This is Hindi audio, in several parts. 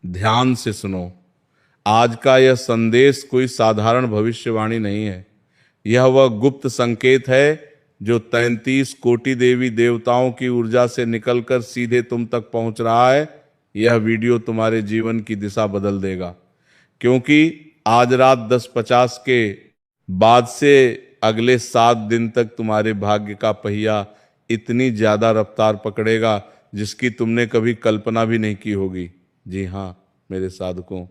ध्यान से सुनो। आज का यह संदेश कोई साधारण भविष्यवाणी नहीं है। यह वह गुप्त संकेत है जो 33 कोटि देवी देवताओं की ऊर्जा से निकलकर सीधे तुम तक पहुंच रहा है। यह वीडियो तुम्हारे जीवन की दिशा बदल देगा, क्योंकि आज रात 10:50 के बाद से अगले 7 दिन तक तुम्हारे भाग्य का पहिया इतनी ज्यादा रफ्तार पकड़ेगा जिसकी तुमने कभी कल्पना भी नहीं की होगी। जी हाँ मेरे साधकों,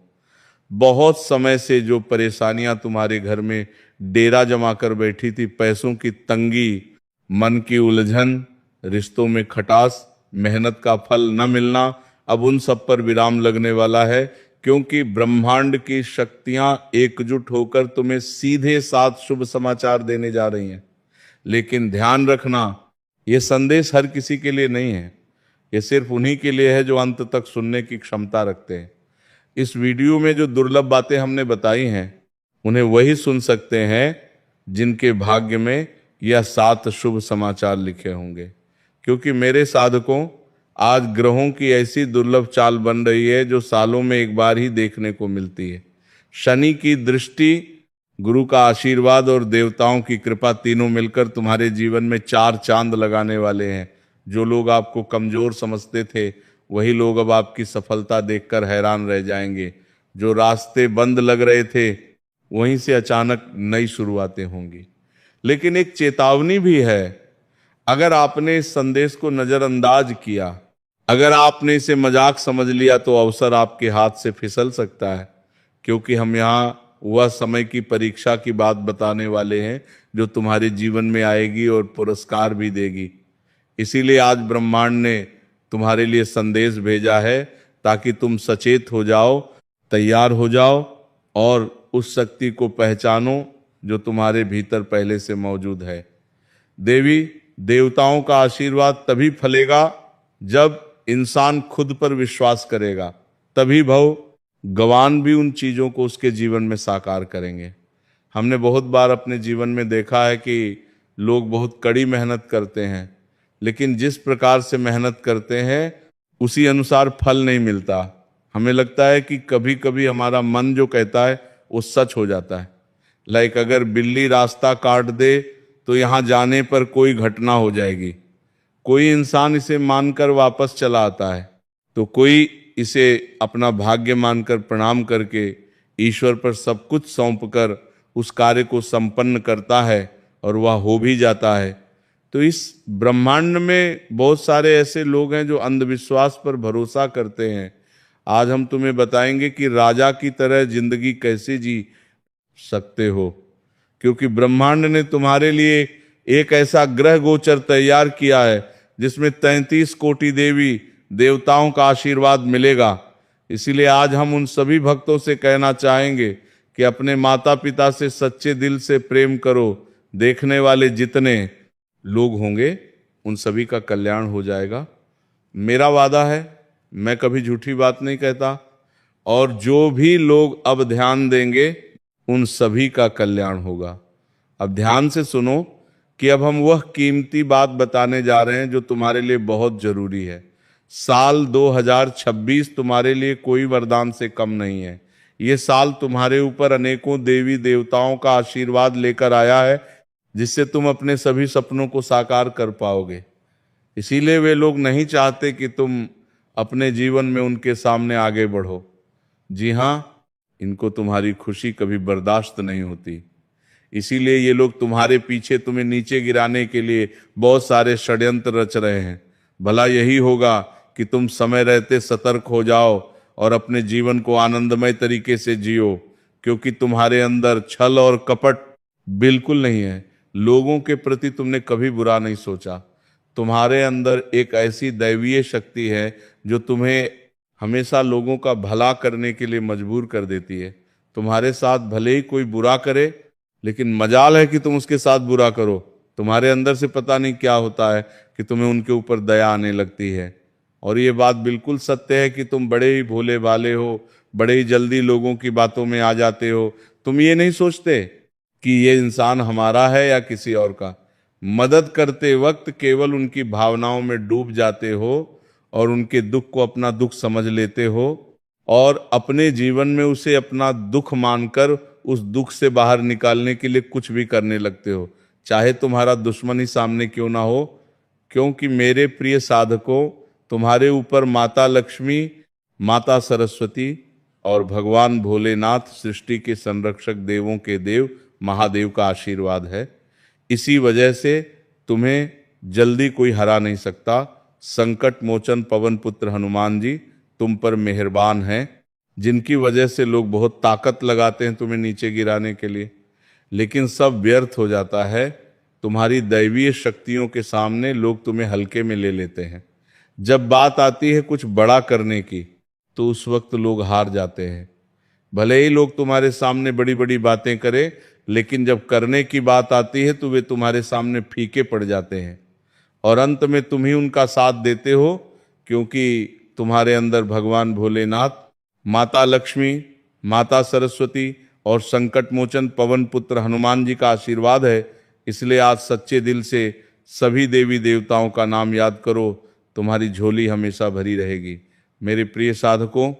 बहुत समय से जो परेशानियां तुम्हारे घर में डेरा जमा कर बैठी थी, पैसों की तंगी, मन की उलझन, रिश्तों में खटास, मेहनत का फल न मिलना, अब उन सब पर विराम लगने वाला है, क्योंकि ब्रह्मांड की शक्तियां एकजुट होकर तुम्हें सीधे 7 शुभ समाचार देने जा रही हैं। लेकिन ध्यान रखना, यह संदेश हर किसी के लिए नहीं है। यह सिर्फ उन्हीं के लिए है जो अंत तक सुनने की क्षमता रखते हैं। इस वीडियो में जो दुर्लभ बातें हमने बताई हैं उन्हें वही सुन सकते हैं जिनके भाग्य में यह 7 शुभ समाचार लिखे होंगे। क्योंकि मेरे साधकों, आज ग्रहों की ऐसी दुर्लभ चाल बन रही है जो सालों में एक बार ही देखने को मिलती है। शनि की दृष्टि, गुरु का आशीर्वाद और देवताओं की कृपा तीनों मिलकर तुम्हारे जीवन में 4 चांद लगाने वाले हैं। जो लोग आपको कमजोर समझते थे वही लोग अब आपकी सफलता देखकर हैरान रह जाएंगे। जो रास्ते बंद लग रहे थे वहीं से अचानक नई शुरुआतें होंगी। लेकिन एक चेतावनी भी है। अगर आपने इस संदेश को नजरअंदाज किया, अगर आपने इसे मजाक समझ लिया, तो अवसर आपके हाथ से फिसल सकता है। क्योंकि हम यहाँ वह समय की परीक्षा की बात बताने वाले हैं जो तुम्हारे जीवन में आएगी और पुरस्कार भी देगी। इसीलिए आज ब्रह्मांड ने तुम्हारे लिए संदेश भेजा है, ताकि तुम सचेत हो जाओ, तैयार हो जाओ और उस शक्ति को पहचानो जो तुम्हारे भीतर पहले से मौजूद है। देवी देवताओं का आशीर्वाद तभी फलेगा जब इंसान खुद पर विश्वास करेगा। तभी भगवान भी उन चीजों को उसके जीवन में साकार करेंगे। हमने बहुत बार अपने जीवन में देखा है कि लोग बहुत कड़ी मेहनत करते हैं, लेकिन जिस प्रकार से मेहनत करते हैं उसी अनुसार फल नहीं मिलता। हमें लगता है कि कभी कभी हमारा मन जो कहता है वो सच हो जाता है। लाइक अगर बिल्ली रास्ता काट दे तो यहां जाने पर कोई घटना हो जाएगी। कोई इंसान इसे मानकर वापस चला आता है, तो कोई इसे अपना भाग्य मानकर प्रणाम करके ईश्वर पर सब कुछ सौंपकर उस कार्य को संपन्न करता है और वह हो भी जाता है। तो इस ब्रह्मांड में बहुत सारे ऐसे लोग हैं जो अंधविश्वास पर भरोसा करते हैं। आज हम तुम्हें बताएंगे कि राजा की तरह जिंदगी कैसे जी सकते हो, क्योंकि ब्रह्मांड ने तुम्हारे लिए एक ऐसा ग्रह गोचर तैयार किया है जिसमें 33 कोटि देवी देवताओं का आशीर्वाद मिलेगा। इसीलिए आज हम उन सभी भक्तों से कहना चाहेंगे कि अपने माता पिता से सच्चे दिल से प्रेम करो। देखने वाले जितने लोग होंगे उन सभी का कल्याण हो जाएगा। मेरा वादा है, मैं कभी झूठी बात नहीं कहता, और जो भी लोग अब ध्यान देंगे उन सभी का कल्याण होगा। अब ध्यान से सुनो कि अब हम वह कीमती बात बताने जा रहे हैं जो तुम्हारे लिए बहुत जरूरी है। साल 2026 तुम्हारे लिए कोई वरदान से कम नहीं है। ये साल तुम्हारे ऊपर अनेकों देवी देवताओं का आशीर्वाद लेकर आया है, जिससे तुम अपने सभी सपनों को साकार कर पाओगे। इसीलिए वे लोग नहीं चाहते कि तुम अपने जीवन में उनके सामने आगे बढ़ो। जी हाँ, इनको तुम्हारी खुशी कभी बर्दाश्त नहीं होती। इसीलिए ये लोग तुम्हारे पीछे तुम्हें नीचे गिराने के लिए बहुत सारे षड्यंत्र रच रहे हैं। भला यही होगा कि तुम समय रहते सतर्क हो जाओ और अपने जीवन को आनंदमय तरीके से जियो, क्योंकि तुम्हारे अंदर छल और कपट बिल्कुल नहीं है। लोगों के प्रति तुमने कभी बुरा नहीं सोचा। तुम्हारे अंदर एक ऐसी दैवीय शक्ति है जो तुम्हें हमेशा लोगों का भला करने के लिए मजबूर कर देती है। तुम्हारे साथ भले ही कोई बुरा करे, लेकिन मजाल है कि तुम उसके साथ बुरा करो। तुम्हारे अंदर से पता नहीं क्या होता है कि तुम्हें उनके ऊपर दया आने लगती है। और ये बात बिल्कुल सत्य है कि तुम बड़े ही भोले भाले हो, बड़े ही जल्दी लोगों की बातों में आ जाते हो। तुम ये नहीं सोचते कि ये इंसान हमारा है या किसी और का। मदद करते वक्त केवल उनकी भावनाओं में डूब जाते हो और उनके दुख को अपना दुख समझ लेते हो। और अपने जीवन में उसे अपना दुख मानकर उस दुख से बाहर निकालने के लिए कुछ भी करने लगते हो, चाहे तुम्हारा दुश्मन ही सामने क्यों ना हो। क्योंकि मेरे प्रिय साधकों, तुम्हारे ऊपर माता लक्ष्मी, माता सरस्वती और भगवान भोलेनाथ, सृष्टि के संरक्षक, देवों के देव महादेव का आशीर्वाद है। इसी वजह से तुम्हें जल्दी कोई हरा नहीं सकता। संकट मोचन पवन पुत्र हनुमान जी तुम पर मेहरबान हैं, जिनकी वजह से लोग बहुत ताकत लगाते हैं तुम्हें नीचे गिराने के लिए, लेकिन सब व्यर्थ हो जाता है। तुम्हारी दैवीय शक्तियों के सामने लोग तुम्हें हल्के में ले लेते हैं। जब बात आती है कुछ बड़ा करने की, तो उस वक्त लोग हार जाते हैं। भले ही लोग तुम्हारे सामने बड़ी बड़ी बातें करें, लेकिन जब करने की बात आती है तो वे तुम्हारे सामने फीके पड़ जाते हैं, और अंत में तुम ही उनका साथ देते हो, क्योंकि तुम्हारे अंदर भगवान भोलेनाथ, माता लक्ष्मी, माता सरस्वती और संकट मोचन पवन पुत्र हनुमान जी का आशीर्वाद है। इसलिए आज सच्चे दिल से सभी देवी देवताओं का नाम याद करो, तुम्हारी झोली हमेशा भरी रहेगी। मेरे प्रिय साधकों,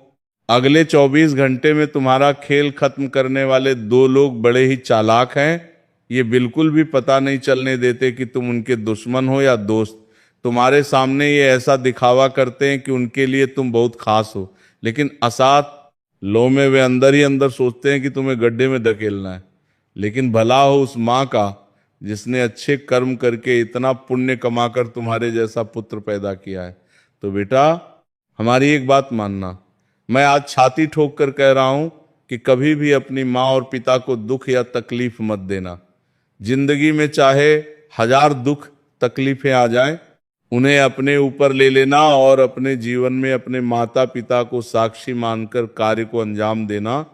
अगले 24 घंटे में तुम्हारा खेल खत्म करने वाले दो लोग बड़े ही चालाक हैं। ये बिल्कुल भी पता नहीं चलने देते कि तुम उनके दुश्मन हो या दोस्त। तुम्हारे सामने ये ऐसा दिखावा करते हैं कि उनके लिए तुम बहुत खास हो, लेकिन असात लो में वे अंदर ही अंदर सोचते हैं कि तुम्हें गड्ढे में धकेलना है। लेकिन भला हो उस माँ का जिसने अच्छे कर्म करके इतना पुण्य कमाकर तुम्हारे जैसा पुत्र पैदा किया है। तो बेटा, हमारी एक बात मानना, मैं आज छाती ठोक कर कह रहा हूं कि कभी भी अपनी माँ और पिता को दुख या तकलीफ मत देना। जिंदगी में चाहे 1000 दुख तकलीफें आ जाएं, उन्हें अपने ऊपर ले लेना और अपने जीवन में अपने माता पिता को साक्षी मानकर कार्य को अंजाम देना।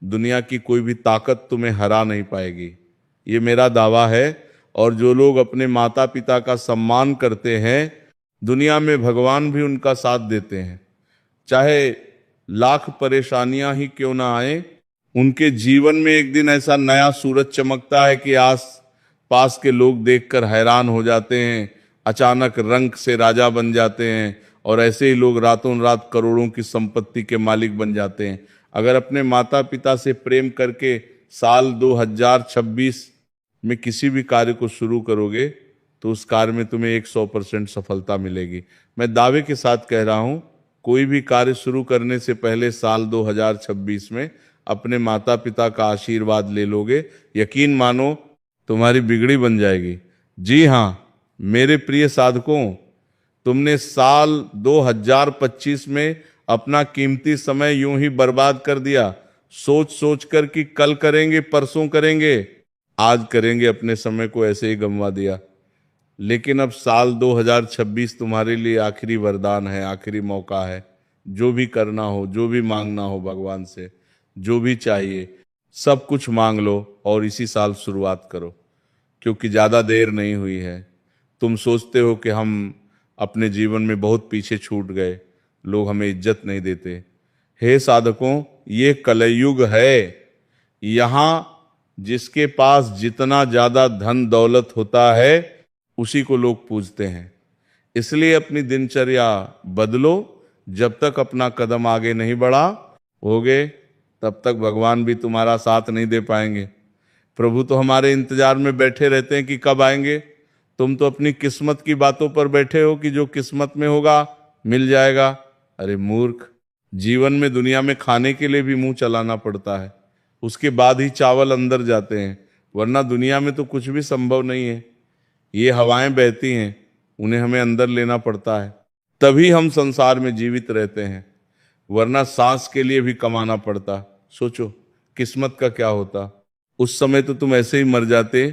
दुनिया की कोई भी ताकत तुम्हें हरा नहीं पाएगी, ये मेरा दावा है। और जो लोग अपने माता पिता का सम्मान करते हैं, दुनिया में भगवान भी उनका साथ देते हैं। चाहे लाख परेशानियां ही क्यों ना आए, उनके जीवन में एक दिन ऐसा नया सूरज चमकता है कि आस पास के लोग देखकर हैरान हो जाते हैं, अचानक रंक से राजा बन जाते हैं, और ऐसे ही लोग रातों रात करोड़ों की संपत्ति के मालिक बन जाते हैं। अगर अपने माता पिता से प्रेम करके साल 2026 में किसी भी कार्य को शुरू करोगे, तो उस कार्य में तुम्हें 100% सफलता मिलेगी। मैं दावे के साथ कह रहा हूं, कोई भी कार्य शुरू करने से पहले साल 2026 में अपने माता पिता का आशीर्वाद ले लोगे, यकीन मानो तुम्हारी बिगड़ी बन जाएगी। जी हाँ मेरे प्रिय साधकों, तुमने साल 2025 में अपना कीमती समय यूं ही बर्बाद कर दिया, सोच सोच कर कि कल करेंगे, परसों करेंगे, आज करेंगे, अपने समय को ऐसे ही गंवा दिया। लेकिन अब साल 2026 तुम्हारे लिए आखिरी वरदान है, आखिरी मौका है। जो भी करना हो, जो भी मांगना हो भगवान से, जो भी चाहिए सब कुछ मांग लो और इसी साल शुरुआत करो, क्योंकि ज़्यादा देर नहीं हुई है। तुम सोचते हो कि हम अपने जीवन में बहुत पीछे छूट गए, लोग हमें इज्जत नहीं देते। हे साधकों, ये कलयुग है। यहाँ जिसके पास जितना ज्यादा धन दौलत होता है, उसी को लोग पूजते हैं। इसलिए अपनी दिनचर्या बदलो। जब तक अपना कदम आगे नहीं बढ़ा होगे, तब तक भगवान भी तुम्हारा साथ नहीं दे पाएंगे। प्रभु तो हमारे इंतजार में बैठे रहते हैं कि कब आएंगे। तुम तो अपनी किस्मत की बातों पर बैठे हो कि जो किस्मत में होगा मिल जाएगा। अरे मूर्ख, जीवन में दुनिया में खाने के लिए भी मुंह चलाना पड़ता है, उसके बाद ही चावल अंदर जाते हैं, वरना दुनिया में तो कुछ भी संभव नहीं है। ये हवाएं बहती हैं, उन्हें हमें अंदर लेना पड़ता है, तभी हम संसार में जीवित रहते हैं, वरना सांस के लिए भी कमाना पड़ता। सोचो किस्मत का क्या होता, उस समय तो तुम ऐसे ही मर जाते।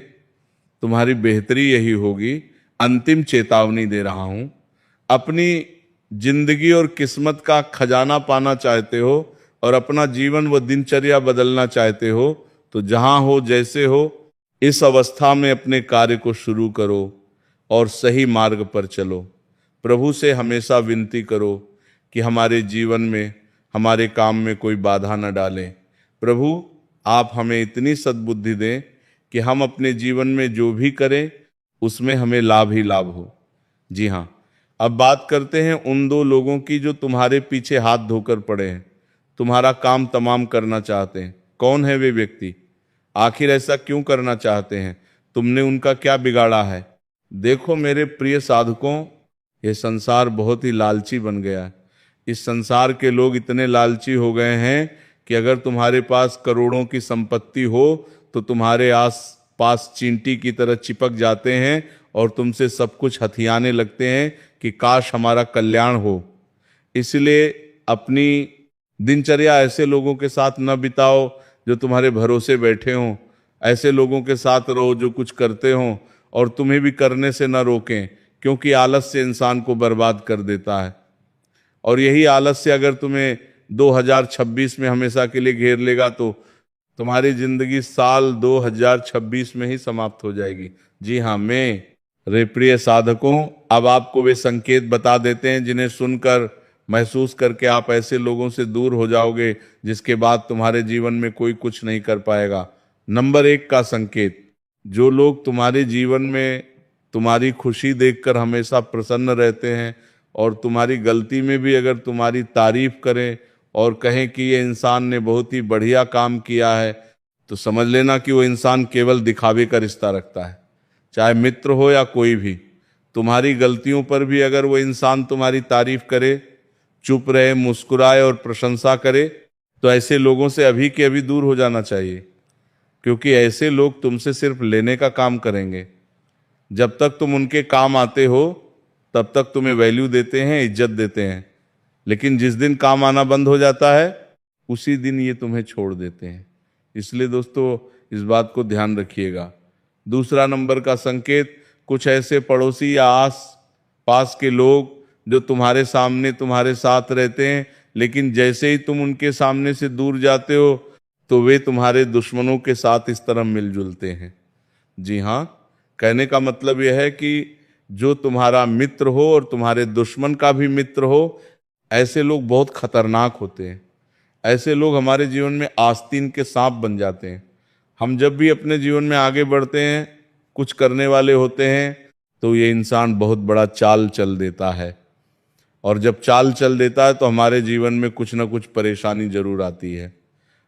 तुम्हारी बेहतरी यही होगी, अंतिम चेतावनी दे रहा हूं। अपनी जिंदगी और किस्मत का खजाना पाना चाहते हो और अपना जीवन व दिनचर्या बदलना चाहते हो, तो जहां हो जैसे हो, इस अवस्था में अपने कार्य को शुरू करो और सही मार्ग पर चलो। प्रभु से हमेशा विनती करो कि हमारे जीवन में, हमारे काम में कोई बाधा न डालें। प्रभु आप हमें इतनी सद्बुद्धि दें कि हम अपने जीवन में जो भी करें उसमें हमें लाभ ही लाभ हो। जी हाँ, अब बात करते हैं उन दो लोगों की जो तुम्हारे पीछे हाथ धोकर पड़े हैं। तुम्हारा काम तमाम करना चाहते हैं। कौन है वे व्यक्ति? आखिर ऐसा क्यों करना चाहते हैं? तुमने उनका क्या बिगाड़ा है? देखो मेरे प्रिय साधकों, ये संसार बहुत ही लालची बन गया है। इस संसार के लोग इतने लालची हो गए हैं कि अगर तुम्हारे पास करोड़ों की संपत्ति हो तो तुम्हारे आस पास चींटी की तरह चिपक जाते हैं और तुमसे सब कुछ हथियाने लगते हैं कि काश हमारा कल्याण हो। इसलिए अपनी दिनचर्या ऐसे लोगों के साथ न बिताओ जो तुम्हारे भरोसे बैठे हों। ऐसे लोगों के साथ रहो जो कुछ करते हों और तुम्हें भी करने से न रोकें, क्योंकि आलस्य इंसान को बर्बाद कर देता है। और यही आलस्य अगर तुम्हें 2026 में हमेशा के लिए घेर लेगा तो तुम्हारी जिंदगी साल 2026 में ही समाप्त हो जाएगी। जी हाँ, मैं रे प्रिय साधकों, अब आपको वे संकेत बता देते हैं जिन्हें सुनकर महसूस करके आप ऐसे लोगों से दूर हो जाओगे जिसके बाद तुम्हारे जीवन में कोई कुछ नहीं कर पाएगा। नंबर 1 का संकेत, जो लोग तुम्हारे जीवन में तुम्हारी खुशी देखकर हमेशा प्रसन्न रहते हैं और तुम्हारी गलती में भी अगर तुम्हारी तारीफ करें और कहें कि ये इंसान ने बहुत ही बढ़िया काम किया है, तो समझ लेना कि वो इंसान केवल दिखावे का रिश्ता रखता है। चाहे मित्र हो या कोई भी, तुम्हारी गलतियों पर भी अगर वो इंसान तुम्हारी तारीफ करे, चुप रहे, मुस्कुराए और प्रशंसा करे, तो ऐसे लोगों से अभी के अभी दूर हो जाना चाहिए, क्योंकि ऐसे लोग तुमसे सिर्फ लेने का काम करेंगे। जब तक तुम उनके काम आते हो तब तक तुम्हें वैल्यू देते हैं, इज्जत देते हैं, लेकिन जिस दिन काम आना बंद हो जाता है उसी दिन ये तुम्हें छोड़ देते हैं। इसलिए दोस्तों इस बात को ध्यान रखिएगा। दूसरा नंबर का संकेत, कुछ ऐसे पड़ोसी या आस पास के लोग जो तुम्हारे सामने तुम्हारे साथ रहते हैं, लेकिन जैसे ही तुम उनके सामने से दूर जाते हो तो वे तुम्हारे दुश्मनों के साथ इस तरह मिलजुलते हैं। जी हाँ, कहने का मतलब यह है कि जो तुम्हारा मित्र हो और तुम्हारे दुश्मन का भी मित्र हो, ऐसे लोग बहुत खतरनाक होते हैं। ऐसे लोग हमारे जीवन में आस्तीन के सांप बन जाते हैं। हम जब भी अपने जीवन में आगे बढ़ते हैं, कुछ करने वाले होते हैं, तो ये इंसान बहुत बड़ा चाल चल देता है, और जब चाल चल देता है तो हमारे जीवन में कुछ ना कुछ परेशानी जरूर आती है।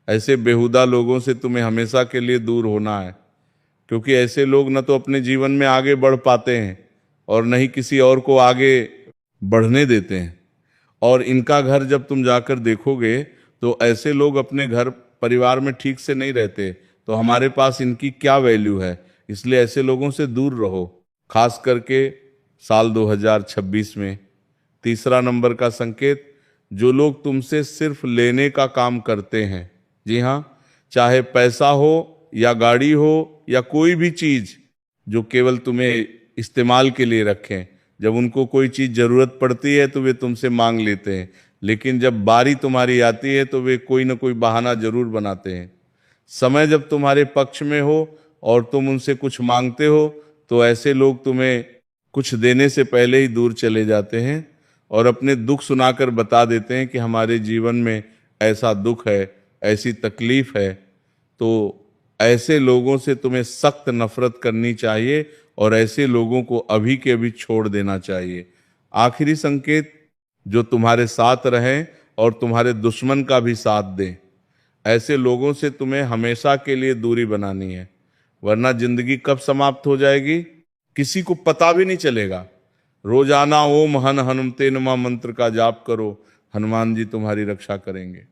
ऐसे बेहुदा लोगों से तुम्हें हमेशा के लिए दूर होना है, क्योंकि ऐसे लोग न तो अपने जीवन में आगे बढ़ पाते हैं और न ही किसी और को आगे बढ़ने देते हैं। और इनका घर जब तुम जाकर देखोगे तो ऐसे लोग अपने घर परिवार में ठीक से नहीं रहते, तो हमारे पास इनकी क्या वैल्यू है। इसलिए ऐसे लोगों से दूर रहो, खास करके साल 2026 में। तीसरा नंबर का संकेत, जो लोग तुमसे सिर्फ लेने का काम करते हैं। जी हाँ, चाहे पैसा हो या गाड़ी हो या कोई भी चीज जो केवल तुम्हें इस्तेमाल के लिए रखें। जब उनको कोई चीज जरूरत पड़ती है तो वे तुमसे मांग लेते हैं, लेकिन जब बारी तुम्हारी आती है तो वे कोई ना कोई बहाना जरूर बनाते हैं। समय जब तुम्हारे पक्ष में हो और तुम उनसे कुछ मांगते हो तो ऐसे लोग तुम्हें कुछ देने से पहले ही दूर चले जाते हैं और अपने दुख सुनाकर बता देते हैं कि हमारे जीवन में ऐसा दुख है, ऐसी तकलीफ है। तो ऐसे लोगों से तुम्हें सख्त नफरत करनी चाहिए और ऐसे लोगों को अभी के अभी छोड़ देना चाहिए। आखिरी संकेत, जो तुम्हारे साथ रहें और तुम्हारे दुश्मन का भी साथ दें। ऐसे लोगों से तुम्हें हमेशा के लिए दूरी बनानी है, वरना जिंदगी कब समाप्त हो जाएगी किसी को पता भी नहीं चलेगा। रोजाना ओम हन हनुमते नमः मंत्र का जाप करो, हनुमान जी तुम्हारी रक्षा करेंगे।